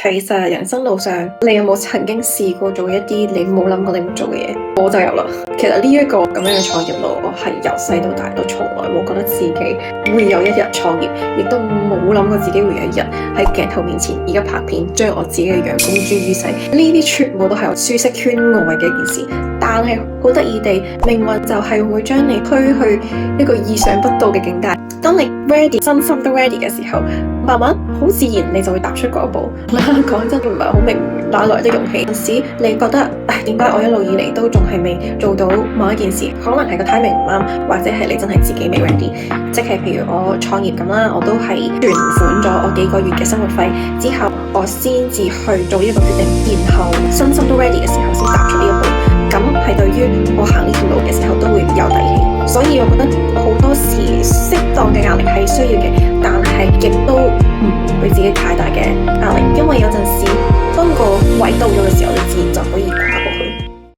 其實人生路上，你有冇曾經試過做一啲你冇諗過你會做嘅嘢？我就有啦。其實呢一個咁樣嘅創業路，我係由細到大都從來冇覺得自己會有一日創業，亦都冇諗過自己會有一日喺鏡頭面前而家拍片，將我自己嘅樣公諸於世。呢啲全部都係我舒適圈外嘅一件事。但係好得意地，命運就係會將你推去一個意想不到嘅境界。當你 ready， 身心都 ready 嘅時候，慢慢好自然你就會踏出嗰一步。講真，唔係好明哪來的勇氣。有時你覺得，點解我一路以嚟都仲係未做到某一件事？可能係個 timing 唔啱，或者係你真係自己未 ready。即係譬如我創業咁啦，我都係存款咗我幾個月嘅生活費之後，我先至去做呢一個決定，然後身心都 ready 嘅時候先踏出呢一步。咁係對於我行呢條路嘅時候都會有底氣。所以我覺得好多時適當嘅壓力係需要嘅，但係亦都唔俾自己太大嘅壓力，因為有陣時當個位到咗嘅時候，你自己